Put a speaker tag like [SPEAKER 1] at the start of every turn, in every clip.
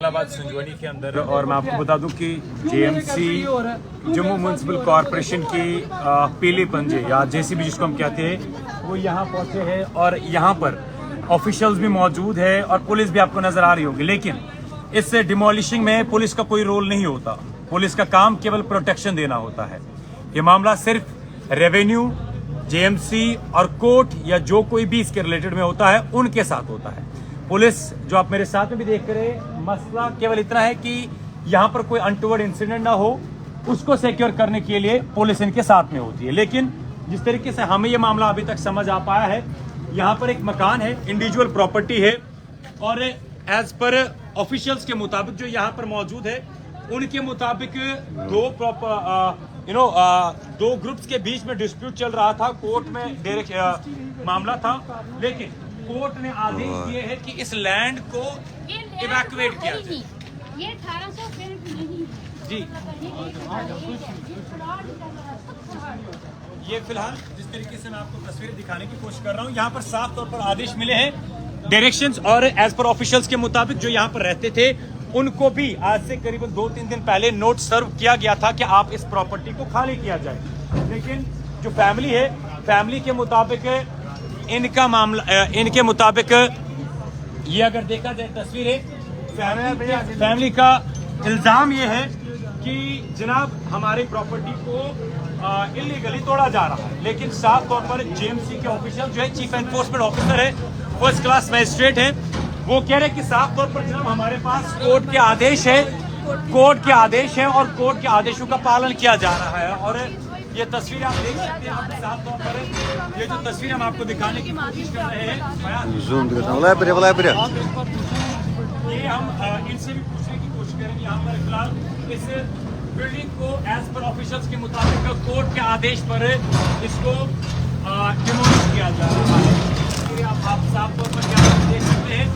[SPEAKER 1] जलालाबाद संजवानी के अंदर। और मैं आपको बता दूं कि जेएमसी जम्मू म्युनिसिपल कॉरपोरेशन की पीले पंजे या जेसीबी जिसको हम कहते हैं वो यहाँ पहुंचे हैं और यहाँ पर ऑफिशियल्स भी मौजूद है और पुलिस भी आपको नजर आ रही होगी। लेकिन इस डिमोलिशिंग में पुलिस का कोई रोल नहीं होता। पुलिस का काम केवल प्रोटेक्शन देना होता है। ये मामला सिर्फ रेवेन्यू, जेएमसी और कोर्ट या जो कोई भी इसके रिलेटेड में होता है उनके साथ होता है। पुलिस जो आप मेरे साथ में भी देख रहे हैं, मसला केवल इतना है कि यहाँ पर कोई अनटूवर्ड इंसिडेंट ना हो, उसको सिक्योर करने के लिए पुलिस इनके साथ में होती है। लेकिन जिस तरीके से हमें ये मामला अभी तक समझ आ पाया है, यहाँ पर एक मकान है, इंडिविजुअल प्रॉपर्टी है और एज पर ऑफिशियल्स के मुताबिक जो यहाँ पर मौजूद है उनके मुताबिक दो ग्रुप्स के बीच में डिस्प्यूट चल रहा था। कोर्ट में डायरेक्ट मामला था, लेकिन कोर्ट ने आदेश दिए हैं कि इस लैंड को इवैक्यूएट किया जाए।
[SPEAKER 2] ये 1800 फीट नहीं
[SPEAKER 1] जी, ये फिलहाल जिस तरीके से मैं आपको तस्वीरें दिखाने की कोशिश कर रहा हूँ, यहाँ पर साफ तौर पर आदेश मिले हैं, डायरेक्शंस, और एज पर ऑफिशियल्स के मुताबिक जो यहाँ पर रहते थे उनको भी आज से करीबन 2-3 दिन पहले नोट सर्व किया गया था कि आप इस प्रॉपर्टी को खाली किया जाए। लेकिन जो फैमिली है, फैमिली के मुताबिक इनका मामला, इनके मुताबिक ये अगर देखा जाए तस्वीरें, फैमिली का इल्जाम ये है कि जनाब हमारी प्रॉपर्टी को इलीगली तोड़ा जा रहा है। लेकिन साफ तौर पर जेएमसी के ऑफिशियल जो है, चीफ एनफोर्समेंट ऑफिसर है, फर्स्ट क्लास मजिस्ट्रेट है, वो कह रहे हैं कि साफ तौर पर जनाब हमारे पास कोर्ट के आदेश है, कोर्ट के आदेश है और कोर्ट के आदेशों का पालन किया जा रहा है। और ये तस्वीर आप देख सकते हैं, आप साफ तौर पर ये जो तस्वीर हम आपको दिखाने की कोशिश कर रहे हैं, ये हम इनसे भी पूछने की कोशिश करेंगे। यहाँ पर फिलहाल इस बिल्डिंग को एज पर ऑफिशियल्स के मुताबिक कोर्ट के आदेश पर इसको डिमोलिश किया जा रहा है। आप साफ तौर पर क्या देख सकते हैं,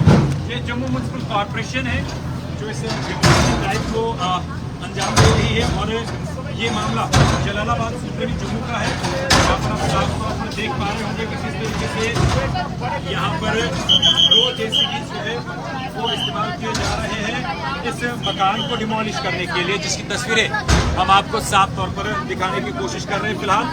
[SPEAKER 1] ये जम्मू म्युनिसिपल कॉरपोरेशन है जो इस ड्राइव को अंजाम दे रही है। और ये मामला जलालाबाद संजवानी जम्मू का है। यहाँ पर आप साफ तौर पर देख पा रहे होंगे कि किस तरीके से यहाँ पर 2 जेसीबी जो है वो इस्तेमाल किए जा रहे हैं इस मकान को डिमोलिश करने के लिए, जिसकी तस्वीरें हम आपको साफ तौर पर दिखाने की कोशिश कर रहे हैं। फिलहाल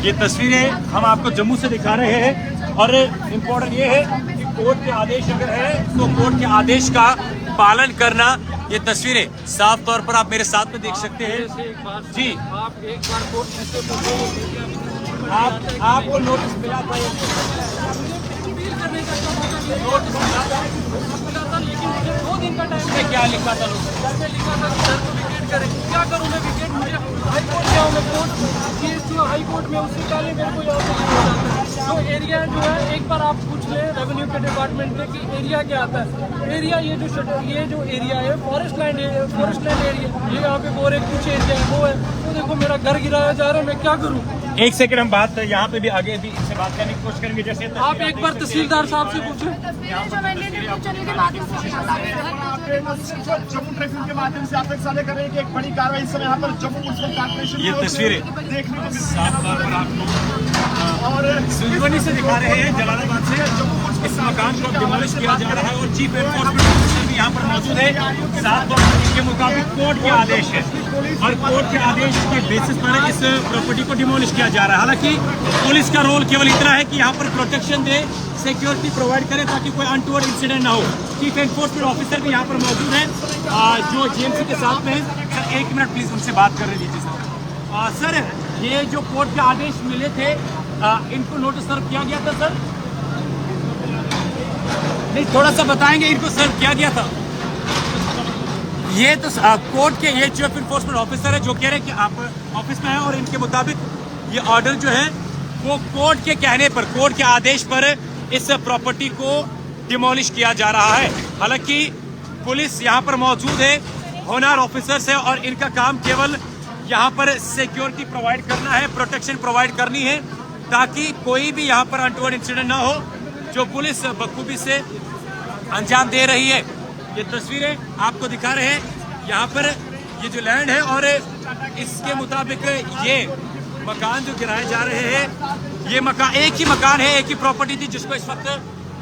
[SPEAKER 1] ये तस्वीरें हम आपको जम्मू से दिखा रहे हैं। और इम्पोर्टेंट ये है कि कोर्ट के आदेश अगर है तो कोर्ट के आदेश का पालन करना। ये तस्वीरें साफ तौर पर आप मेरे साथ में देख सकते हैं। जी,
[SPEAKER 3] आप एक बार कोर्ट
[SPEAKER 1] आप वो नोटिस मिला था,
[SPEAKER 3] लेकिन मुझे 2 दिन का टाइम है।
[SPEAKER 1] क्या लिखा था?
[SPEAKER 3] मैंने लिखा था सर को विकेट करें, क्या करूँ मैं विकेट, मुझे हाई कोर्ट जाऊँ, मैं कोर्ट केस जो हाई कोर्ट में उससे पहले मेरे को यहाँ से हो जाता है। तो एरिया जो है, एक बार आप पूछ लें रेवेन्यू के डिपार्टमेंट में कि एरिया क्या आता है। एरिया ये जो एरिया है फॉरेस्ट लैंड एरिया, ये यहाँ पे बोरे कुछ एरिया है वो है। तो देखो मेरा घर गिराया जा रहा है, मैं क्या करूँ।
[SPEAKER 1] एक सेकंड हम बात यहाँ पे भी आगे भी इससे बात करने की कोशिश करेंगे। जैसे
[SPEAKER 3] आप एक बार तहसीलदार साहब से पूछें।
[SPEAKER 4] जम्मू ट्रैफिक के माध्यम से आप एक साझा कर रहे हैं कि एक बड़ी कार्रवाई इस समय यहाँ पर जम्मू म्युनिसिपल कॉर्पोरेशन,
[SPEAKER 1] ये तस्वीरें
[SPEAKER 4] देखने को
[SPEAKER 1] साफ तौर पर आपको
[SPEAKER 4] और
[SPEAKER 1] संजवानी से दिखा रहे हैं, जलालाबाद से। इस मकान को डिमोलिश किया जा रहा है और चीफ एनफोर्समेंट ऑफिसर भी यहाँ पर मौजूद है। साफ तौर पर इसके मुताबिक कोर्ट के आदेश है और कोर्ट के आदेश के बेसिस पर इस प्रॉपर्टी को डिमोलिश किया जा रहा है। हालांकि पुलिस का रोल केवल इतना है कि यहाँ पर प्रोटेक्शन दे, सिक्योरिटी प्रोवाइड करे ताकि कोई अनटूवर्ड इंसिडेंट ना हो। चीफ एनफोर्समेंट ऑफिसर भी यहाँ पर मौजूद है जो जेएमसी के साथ में है। सर 1 मिनट प्लीज उनसे बात कर दीजिए सर। सर ये जो कोर्ट के आदेश मिले थे इनको नोटिस सर्व किया गया था सर? नहीं, थोड़ा सा बताएंगे, इनको सर्व किया गया था? ये तो कोर्ट के ये चीफ एनफोर्समेंट ऑफिसर है जो कह रहे हैं कि आप ऑफिस में हैं और इनके मुताबिक ये ऑर्डर जो है वो कोर्ट के कहने पर, कोर्ट के आदेश पर इस प्रॉपर्टी को डिमोलिश किया जा रहा है। हालांकि पुलिस यहाँ पर मौजूद है, होनहार ऑफिसर्स है और इनका काम केवल यहाँ पर सिक्योरिटी प्रोवाइड करना है, प्रोटेक्शन प्रोवाइड करनी है ताकि कोई भी यहाँ पर अनटूवर्ड इंसिडेंट ना हो, जो पुलिस बखूबी से अंजाम दे रही है। ये तस्वीरें आपको दिखा रहे हैं, यहाँ पर ये जो लैंड है और इसके मुताबिक ये मकान जो गिराए जा रहे हैं ये मकान, एक ही मकान है, एक ही प्रॉपर्टी थी जिसको इस वक्त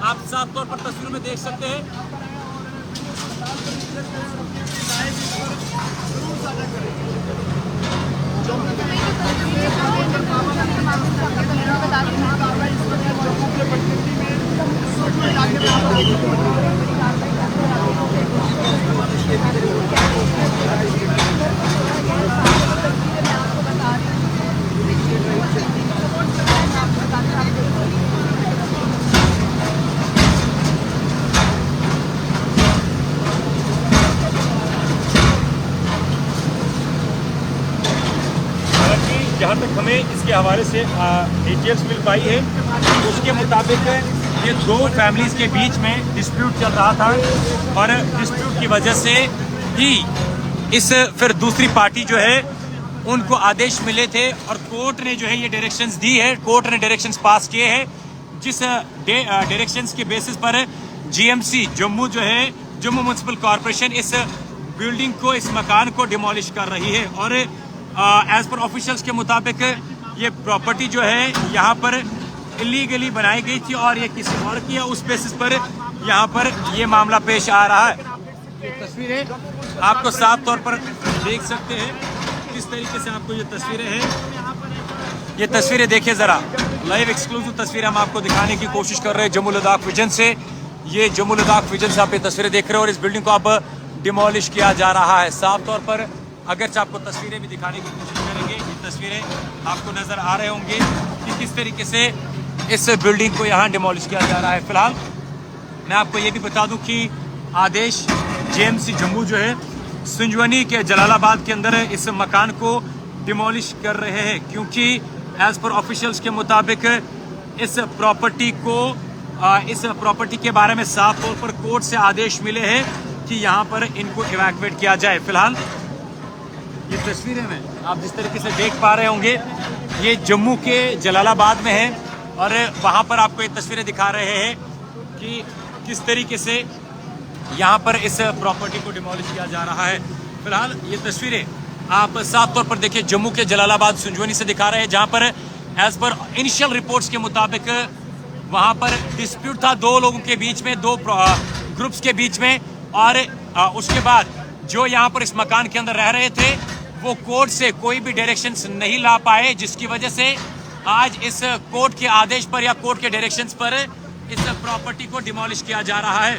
[SPEAKER 1] आप साफ तौर पर तस्वीरों में देख सकते हैं। जहाँ तक हमें इसके हवाले से डिटेल्स मिल पाई है, उसके मुताबिक ये दो फैमिलीज़ के बीच में डिस्प्यूट चल रहा था और डिस्प्यूट की वजह से ही इस फिर दूसरी पार्टी जो है उनको आदेश मिले थे और कोर्ट ने जो है ये डायरेक्शंस दी है, कोर्ट ने डायरेक्शंस पास किए हैं, जिस डायरेक्शंस के बेसिस पर जीएमसी जम्मू जो है, जम्मू म्युनिसिपल कॉरपोरेशन इस बिल्डिंग को, इस मकान को डिमोलिश कर रही है। और एज पर ऑफिशियल्स के मुताबिक ये प्रॉपर्टी जो है यहाँ पर इलीगली बनाई गई थी और ये किसी और की है, उस बेसिस पर यहाँ पर ये मामला पेश आ रहा है। ये तस्वीरें आपको साफ तौर पर देख सकते हैं, किस तरीके से आपको ये तस्वीरें हैं। ये तस्वीरें देखिए ज़रा, लाइव एक्सक्लूसिव तस्वीरें हम आपको दिखाने की कोशिश कर रहे हैं जम्मू लद्दाख विजन से। ये जम्मू लद्दाख विजन से आप ये तस्वीरें देख रहे हो और इस बिल्डिंग को अब डिमोलिश किया जा रहा है। साफ तौर पर अगर आपको तस्वीरें भी दिखाने की कोशिश करेंगे, ये तस्वीरें आपको नज़र आ रहे होंगे कि किस तरीके से इस बिल्डिंग को यहाँ डिमोलिश किया जा रहा है। फिलहाल मैं आपको ये भी बता दूं कि आदेश जेएमसी जम्मू जो है संजवनी के जलालाबाद के अंदर इस मकान को डिमोलिश कर रहे हैं, क्योंकि एज पर ऑफिशियल्स के मुताबिक इस प्रॉपर्टी के बारे में साफ तौर पर कोर्ट से आदेश मिले हैं कि यहाँ पर इनको इवैक्यूएट किया जाए। फिलहाल ये तस्वीरें में आप जिस तरीके से देख पा रहे होंगे, ये जम्मू के जलालाबाद में है और वहाँ पर आपको ये तस्वीरें दिखा रहे हैं कि किस तरीके से यहाँ पर इस प्रॉपर्टी को डिमोलिश किया जा रहा है। फिलहाल ये तस्वीरें आप साफ तौर पर देखिए जम्मू के जलालाबाद संजवनी से दिखा रहे हैं, जहाँ पर एज पर इनिशियल रिपोर्ट्स के मुताबिक वहाँ पर डिस्प्यूट था दो लोगों के बीच में, दो ग्रुप्स के बीच में, और उसके बाद जो यहाँ पर इस मकान के अंदर रह रहे थे वो कोर्ट से कोई भी डायरेक्शंस नहीं ला पाए, जिसकी वजह से आज इस कोर्ट के आदेश पर या कोर्ट के डायरेक्शंस पर इस प्रॉपर्टी को डिमोलिश किया जा रहा है।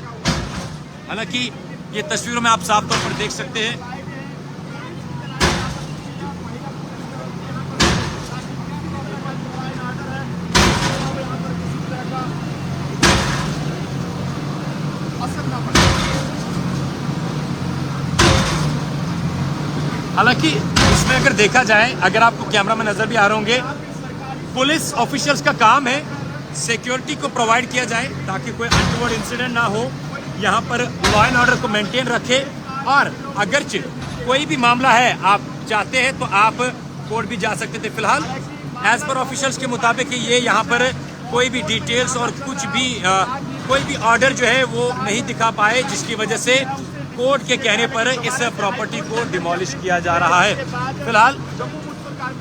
[SPEAKER 1] हालांकि ये तस्वीरों में आप साफ तौर पर देख सकते हैं। हालांकि इसमें अगर देखा जाए, अगर आपको कैमरा में नजर भी आ रहे होंगे, पुलिस ऑफिशियल्स का काम है सिक्योरिटी को प्रोवाइड किया जाए ताकि कोई अनटोवर्ड इंसिडेंट ना हो, यहाँ पर लॉ एंड ऑर्डर को मेंटेन रखे, और अगर कोई भी मामला है आप चाहते हैं तो आप कोर्ट भी जा सकते थे। फिलहाल एज पर ऑफिशियल्स के मुताबिक ये यहाँ पर कोई भी डिटेल्स और कुछ भी कोई भी ऑर्डर जो है वो नहीं दिखा पाए, जिसकी वजह से कोर्ट के कहने पर इस प्रॉपर्टी को डिमोलिश किया जा रहा है। फिलहाल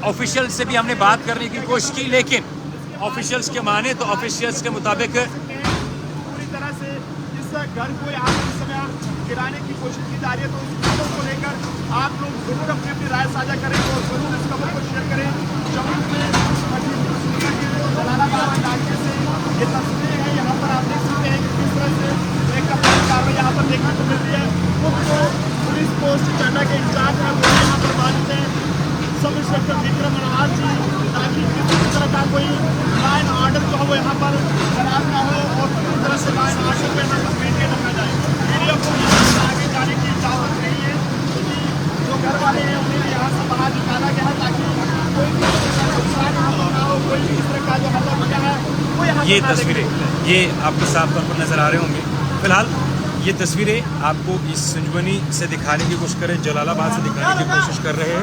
[SPEAKER 1] ऑफिशियल से भी हमने बात करने की कोशिश की, लेकिन ऑफिशियल्स के माने तो ऑफिशियल्स के मुताबिक
[SPEAKER 4] पूरी तरह से इस घर को यहाँ पर इस समय गिराने की कोशिश की जा रही है। तो इस खबर को लेकर आप लोग जरूर अपनी अपनी राय साझा करें और जरूर इस खबर को शेयर करें। जम्मू में जलालाबाद इलाके से ये तस्वीरें हैं, यहाँ पर आप देख सकते हैं कि किस तरह से एक कार्रवाई यहाँ पर देखने को मिल रही है। पुलिस पोस्ट चाटा के इंचार्ज हैं, वो यहाँ पर मौजूद हैं, सब इंस्पेक्टर विक्रम मनोहर जी, ताकि किसी तरह का कोई लाइन ऑर्डर जो है वो यहाँ पर खराब ना हो और पूरी तरह से लाइन ऑर्डर पे मेंटेन रखा जाए। मीडिया को आगे जाने की इजाज़त नहीं है, क्योंकि जो घर वाले हैं उन्हें यहाँ से बाहर निकाला गया है ताकि कोई भी नुकसान ना हो, कोई भी इस तरह का जो मतलब क्या है वो यहाँ।
[SPEAKER 1] ये तस्वीरें ये आपको साफ तौर पर नजर आ रहे होंगे। फिलहाल ये तस्वीरें आपको इस संजवनी से दिखाने की कोशिश कर रहे हैं, जलालाबाद से दिखाने की कोशिश कर रहे हैं,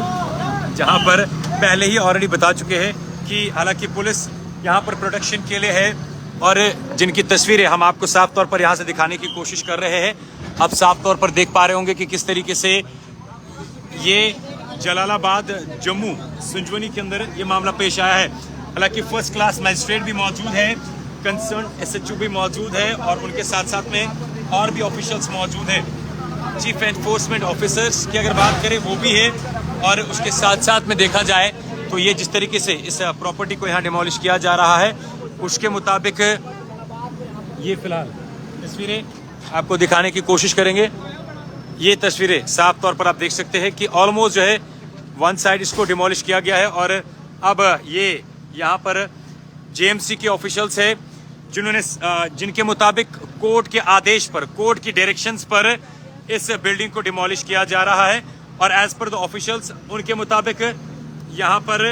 [SPEAKER 1] जहां पर पहले ही ऑलरेडी बता चुके हैं कि हालांकि पुलिस यहां पर प्रोटेक्शन के लिए है, और जिनकी तस्वीरें हम आपको साफ तौर पर यहां से दिखाने की कोशिश कर रहे हैं। आप साफ तौर पर देख पा रहे होंगे कि किस तरीके से ये जलालाबाद जम्मू संजवनी के अंदर ये मामला पेश आया है। हालांकि फर्स्ट क्लास मजिस्ट्रेट भी मौजूद है, कंसर्न SHO भी मौजूद है और उनके साथ साथ में और भी ऑफिशियल्स मौजूद हैं। चीफ एनफोर्समेंट ऑफिसर्स की अगर बात करें वो भी है, और उसके साथ साथ में देखा जाए तो ये जिस तरीके से इस प्रॉपर्टी को यहाँ डिमोलिश किया जा रहा है उसके मुताबिक ये फिलहाल तस्वीरें आपको दिखाने की कोशिश करेंगे। ये तस्वीरें साफ तौर पर आप देख सकते हैं कि ऑलमोस्ट जो है वन साइड इसको डिमोलिश किया गया है, और अब ये यहाँ पर JMC के ऑफिशियल्स है जिनके मुताबिक कोर्ट के आदेश पर, कोर्ट की डायरेक्शंस पर इस बिल्डिंग को डिमोलिश किया जा रहा है। और एज पर द ऑफिशियल्स उनके मुताबिक यहाँ पर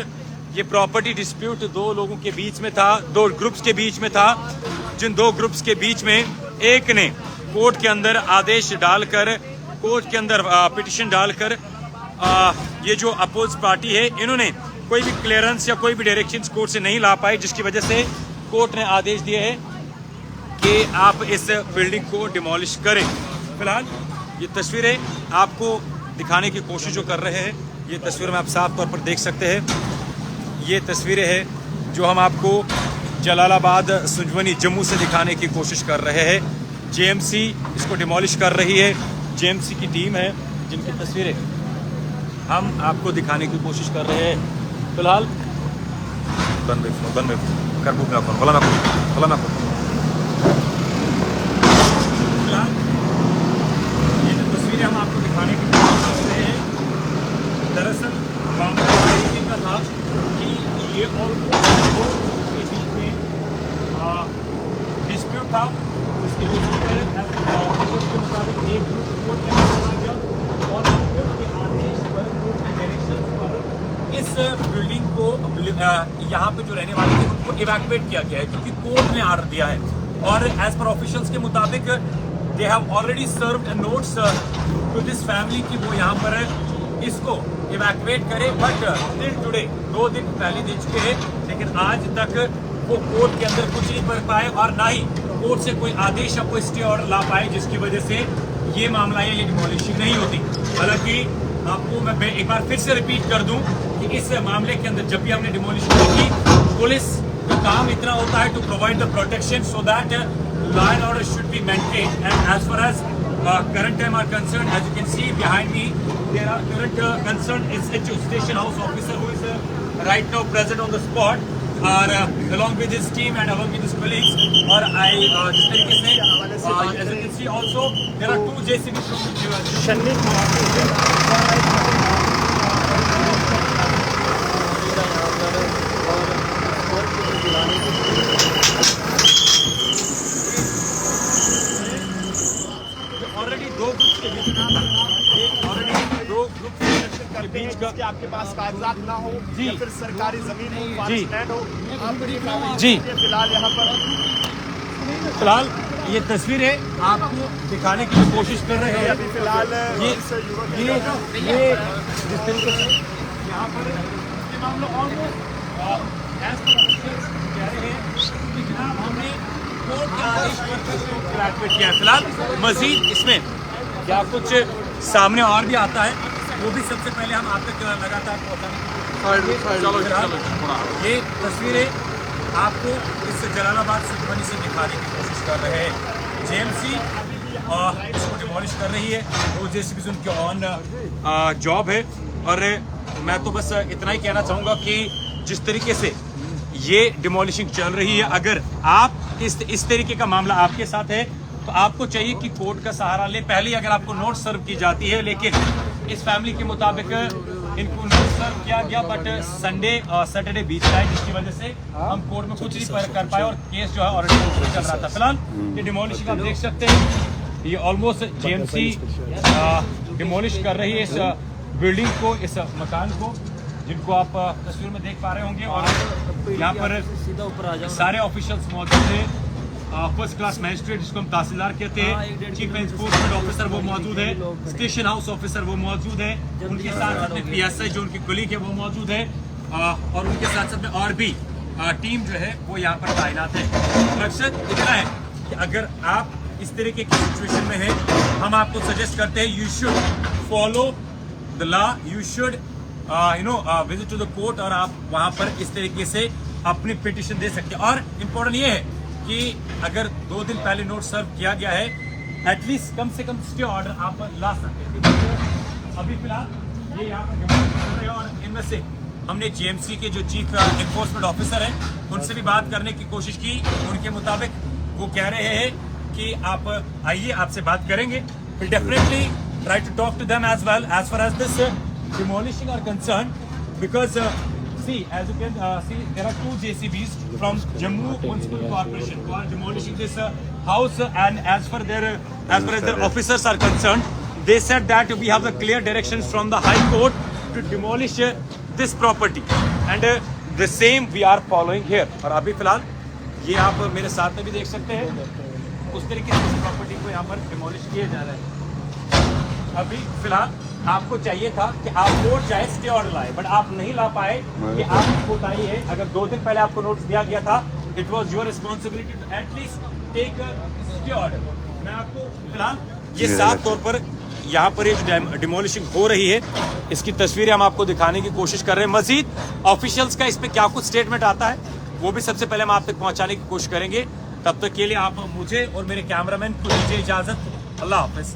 [SPEAKER 1] ये प्रॉपर्टी डिस्प्यूट दो लोगों के बीच में था, दो ग्रुप्स के बीच में था, जिन दो ग्रुप्स के बीच में एक ने कोर्ट के अंदर आदेश डालकर, कोर्ट के अंदर पिटिशन डालकर ये जो अपोज पार्टी है इन्होंने कोई भी क्लियरेंस या कोई भी डायरेक्शंस कोर्ट से नहीं ला पाई, जिसकी वजह से कोर्ट ने आदेश दिए है कि आप इस बिल्डिंग को डिमोलिश करें। फिलहाल ये तस्वीरें आपको दिखाने की कोशिश जो कर रहे हैं, ये तस्वीर में आप साफ तौर पर देख सकते हैं। ये तस्वीरें हैं जो हम आपको जलालाबाद सुजवनी जम्मू से दिखाने की कोशिश कर रहे हैं। JMC इसको डिमोलिश कर रही है, JMC की टीम है जिनकी तस्वीरें हम आपको दिखाने की कोशिश कर रहे हैं। फिलहाल ये जो तस्वीरें हम आपको दिखाने की कोशिश कर रहे हैं, दरअसल मामला तरीके का था कि ये और के बीच में डिस्प्यूट था, उसके मुताबिक एक ग्रुप कोर्ट में आ गया और कोर्ट के आदेश पर, कोर्ट के डायरेक्शन पर इस बिल्डिंग को यहाँ पे जो रहने वाले थे उनको इवैक्यूएट किया गया है, क्योंकि कोर्ट ने आर्डर दिया है। और एज पर ऑफिशियल्स के मुताबिक they have already served notes to this family कि वो यहाँ पर इसको इवैक्यूएट करे, बट टिल टुडे 2 दिन पहले दे चुके हैं, लेकिन आज तक वो कोर्ट के अंदर कुछ नहीं कर पाए और ना ही कोर्ट से कोई आदेश या कोई स्टे ऑर्डर ला पाए, जिसकी वजह से ये मामला है, ये डिमोलिशिंग नहीं होती। हालांकि आपको मैं एक बार फिर से रिपीट कर दूं कि इस मामले के अंदर जब भी हमने डिमोलिशन की, पुलिस का काम इतना होता है to provide the protection so that law and order should be maintained. And as far as current time are concerned, as you can see behind me, there are current concerned SHO station house officer who is right now present on the spot, along with his team and along with his colleagues. और जिस तरीके से as you can see also there are 2 JCB already 2 groups के बीच
[SPEAKER 4] कि आपके पास कागजात ना हो
[SPEAKER 1] जी,
[SPEAKER 4] या फिर सरकारी जमीन हो,
[SPEAKER 1] जी,
[SPEAKER 4] लैंड हो, आप
[SPEAKER 1] जी।
[SPEAKER 4] फिलहाल यहाँ पर
[SPEAKER 1] फिलहाल ये तस्वीरें आपको दिखाने की कोशिश कर रहे हैं।
[SPEAKER 4] अभी फिलहाल
[SPEAKER 1] ये जिस तरीके से यहाँ पर ये मामला ऑलमोस्ट कह रहे हैं कि जनाब हमने कोर्ट के आदेश पर ग्रेजुएट किया है। फिलहाल मजीद इसमें क्या कुछ सामने और भी आता है वो भी सबसे पहले हम आप तक लगातार पहुँचाने की ये तस्वीरें आपको इस जलालाबाद सुजवनी से दिखाने की कोशिश कर रहे हैं। JMC इसको डिमोलिश कर रही है, वो JCB उनके ऑन जॉब है। और मैं तो बस इतना ही कहना चाहूँगा कि जिस तरीके से ये डिमोलिशिंग चल रही है, अगर आप इस तरीके का मामला आपके साथ है तो आपको चाहिए कि कोर्ट का सहारा ले। पहले अगर आपको नोट सर्व की जाती है, लेकिन इस फैमिली के मुताबिक इनको नोट सर्व किया गया, बट संडे सैटरडे बीच रहा है, जिसकी वजह से हम कोर्ट में कुछ नहीं कर पाए और केस जो है ऑलरेडी कोर्ट में चल रहा था। फिलहाल ये डिमोलिशिंग आप देख सकते हैं, ये ऑलमोस्ट JMC डिमोलिश कर रही है इस बिल्डिंग को, इस मकान को, जिनको आप तस्वीर में देख पा रहे होंगे। और यहाँ पर सारे ऑफिशियल्स मौजूद हैं, फर्स्ट क्लास मजिस्ट्रेट जिसको हम तहसीलदार कहते हैं, चीफ एनफोर्समेंट ऑफिसर वो मौजूद है, स्टेशन हाउस ऑफिसर वो मौजूद है, उनके साथ साथ में PSI जो उनकी कुलीग है वो मौजूद है, और उनके साथ साथ में और भी टीम जो है वो यहाँ पर तैनात है। मकसद इतना है कि अगर आप इस तरीके की सिचुएशन में है, हम आपको सजेस्ट करते हैं you should follow the law, you should visit to the court, और आप वहाँ पर इस तरीके से अपनी पिटिशन दे सकते हैं। और इम्पोर्टेंट ये है कि अगर 2 दिन पहले नोट सर्व किया गया है, एटलीस्ट कम से कम स्टे ऑर्डर आप ला सकते हैं। क्योंकि अभी फिलहाल ये यहाँ पर डिमांड कर रहे हैं और इनमें से हमने जेएमसी के जो चीफ एनफोर्समेंट ऑफिसर हैं उनसे भी बात करने की कोशिश की। उनके मुताबिक वो कह रहे हैं कि आप आइए, आपसे बात करेंगे। We'll definitely try to talk to them as well as far as this demolishing are concerned, because see, as you can see, there are 2 JCBs from Jammu Municipal Corporation who are demolishing this house, and as far as their officers are concerned, they said that we have the clear directions from the High Court to demolish this property, and the same we are following here. और अभी फिलहाल ये आप मेरे साथ में भी देख सकते हैं, उस तरीके से इस प्रॉपर्टी को यहाँ पर डिमोलिश किया जा रहा है। अभी फिलहाल आपको चाहिए था कि आप कोर्ट जाए, स्टे ऑर्डर लाए, बट आप नहीं ला पाए। कि आपकी कोताही है। अगर 2 दिन पहले आपको नोटिस दिया गया था, it was your responsibility to at least take stay order. मैं आपको फिलहाल ये साफ तौर पर यहाँ पर ये जो डिमोलिशिंग हो रही है, इसकी तस्वीरें हम आपको दिखाने की कोशिश कर रहे हैं। मजीद ऑफिशियल्स का इस पे क्या कुछ स्टेटमेंट आता है, वो भी सबसे पहले हम आप तक पहुंचाने की कोशिश करेंगे। तब तक के लिए आप मुझे और मेरे कैमरामैन को दीजिए इजाजत। अल्लाह हाफिज।